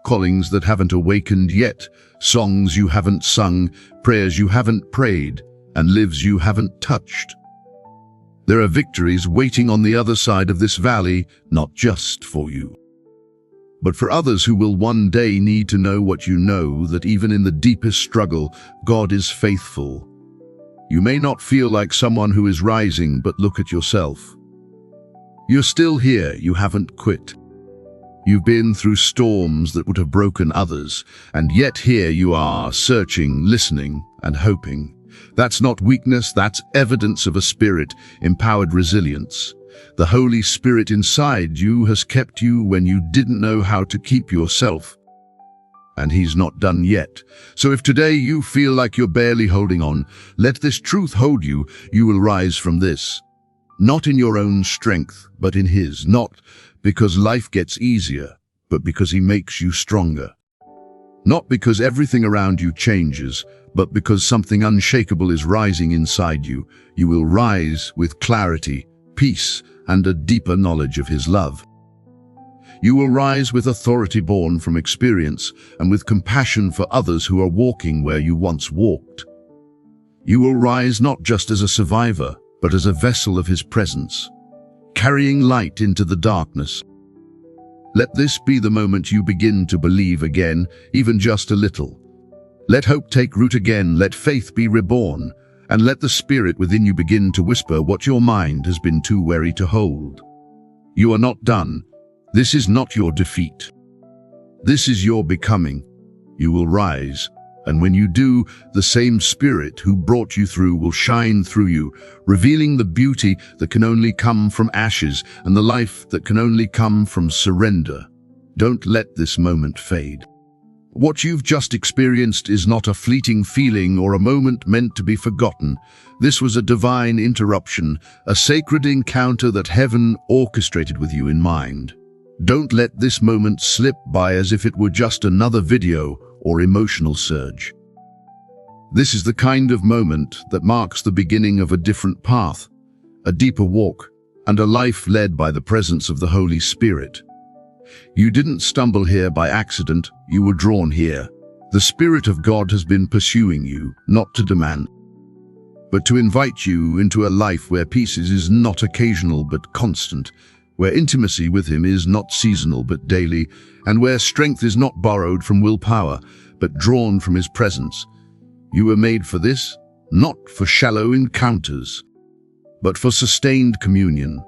A: callings that haven't awakened yet, songs you haven't sung, prayers you haven't prayed, and lives you haven't touched. There are victories waiting on the other side of this valley, not just for you, but for others who will one day need to know what you know, that even in the deepest struggle, God is faithful. You may not feel like someone who is rising, but look at yourself. You're still here. You haven't quit. You've been through storms that would have broken others, and yet here you are, searching, listening, and hoping. That's not weakness, that's evidence of a spirit-empowered resilience. The Holy Spirit inside you has kept you when you didn't know how to keep yourself. And He's not done yet. So if today you feel like you're barely holding on, let this truth hold you. You will rise from this. Not in your own strength, but in His. Not because life gets easier, but because He makes you stronger. Not because everything around you changes, but because something unshakable is rising inside you. You will rise with clarity, peace, and a deeper knowledge of His love. You will rise with authority born from experience and with compassion for others who are walking where you once walked. You will rise not just as a survivor, but as a vessel of His presence, carrying light into the darkness. Let this be the moment you begin to believe again, even just a little. Let hope take root again, let faith be reborn, and let the Spirit within you begin to whisper what your mind has been too wary to hold. You are not done. This is not your defeat. This is your becoming. You will rise, and when you do, the same Spirit who brought you through will shine through you, revealing the beauty that can only come from ashes and the life that can only come from surrender. Don't let this moment fade. What you've just experienced is not a fleeting feeling or a moment meant to be forgotten. This was a divine interruption, a sacred encounter that heaven orchestrated with you in mind. Don't let this moment slip by as if it were just another video or emotional surge. This is the kind of moment that marks the beginning of a different path, a deeper walk, and a life led by the presence of the Holy Spirit. You didn't stumble here by accident, you were drawn here. The Spirit of God has been pursuing you, not to demand, but to invite you into a life where peace is not occasional but constant, where intimacy with Him is not seasonal but daily, and where strength is not borrowed from willpower, but drawn from His presence. You were made for this, not for shallow encounters, but for sustained communion.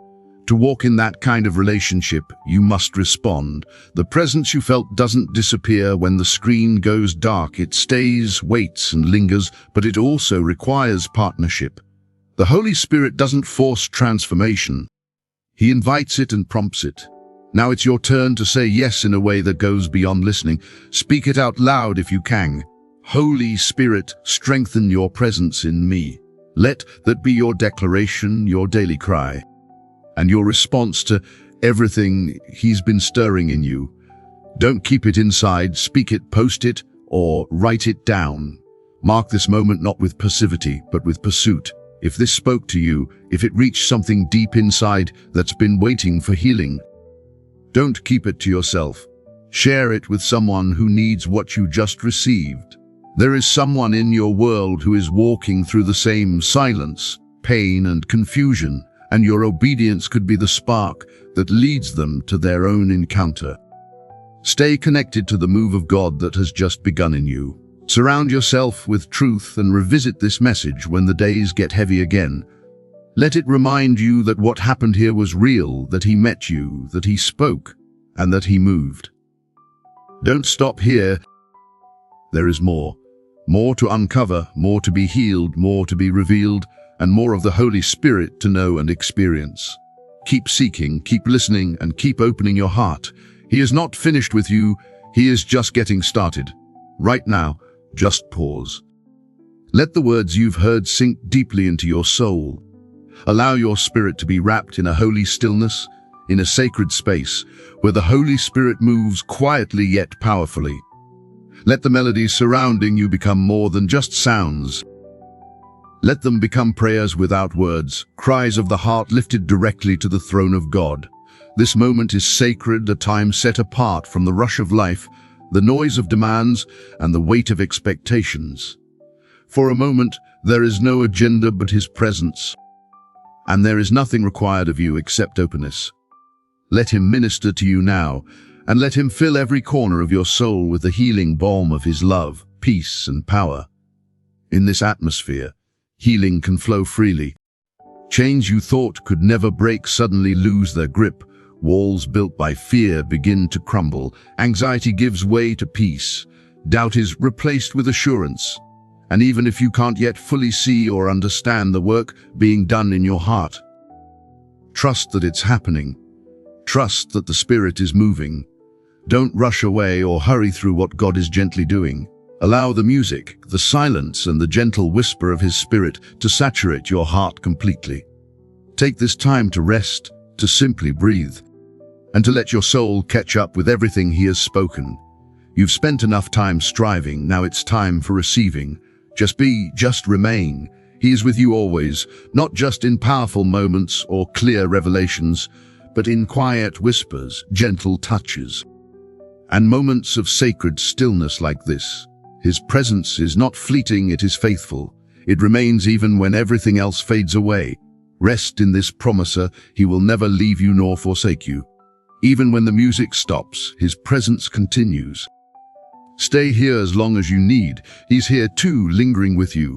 A: To walk in that kind of relationship, you must respond. The presence you felt doesn't disappear when the screen goes dark. It stays, waits, and lingers, but it also requires partnership. The Holy Spirit doesn't force transformation. He invites it and prompts it. Now it's your turn to say yes in a way that goes beyond listening. Speak it out loud if you can. Holy Spirit, strengthen your presence in me. Let that be your declaration, your daily cry. and your response to everything he's been stirring in you. Don't keep it inside, speak it, post it, or write it down. Mark this moment not with passivity, but with pursuit. If this spoke to you, if it reached something deep inside that's been waiting for healing, don't keep it to yourself. Share it with someone who needs what you just received. There is someone in your world who is walking through the same silence, pain, and confusion, and your obedience could be the spark that leads them to their own encounter. Stay connected to the move of God that has just begun in you. Surround yourself with truth and revisit this message when the days get heavy again. Let it remind you that what happened here was real, that He met you, that He spoke, and that He moved. Don't stop here. There is more. More to uncover, more to be healed, more to be revealed, and more of the Holy Spirit to know and experience. Keep seeking, keep listening, and keep opening your heart. He is not finished with you. He is just getting started. Right now, just pause. Let the words you've heard sink deeply into your soul. Allow your spirit to be wrapped in a holy stillness, in a sacred space, where the Holy Spirit moves quietly yet powerfully. Let the melodies surrounding you become more than just sounds. Let them become prayers without words, cries of the heart lifted directly to the throne of God. This moment is sacred, a time set apart from the rush of life, the noise of demands, and the weight of expectations. For a moment, there is no agenda but His presence, and there is nothing required of you except openness. Let Him minister to you now, and let Him fill every corner of your soul with the healing balm of His love, peace, and power. In this atmosphere, healing can flow freely. Chains you thought could never break suddenly lose their grip. Walls built by fear begin to crumble. Anxiety gives way to peace. Doubt is replaced with assurance. And even if you can't yet fully see or understand the work being done in your heart, trust that it's happening. Trust that the Spirit is moving. Don't rush away or hurry through what God is gently doing. Allow the music, the silence, and the gentle whisper of His Spirit to saturate your heart completely. Take this time to rest, to simply breathe, and to let your soul catch up with everything He has spoken. You've spent enough time striving, now it's time for receiving. Just be, just remain. He is with you always, not just in powerful moments or clear revelations, but in quiet whispers, gentle touches, and moments of sacred stillness like this. His presence is not fleeting, it is faithful. It remains even when everything else fades away. Rest in this promiser, He will never leave you nor forsake you. Even when the music stops, His presence continues. Stay here as long as you need. He's here too, lingering with you,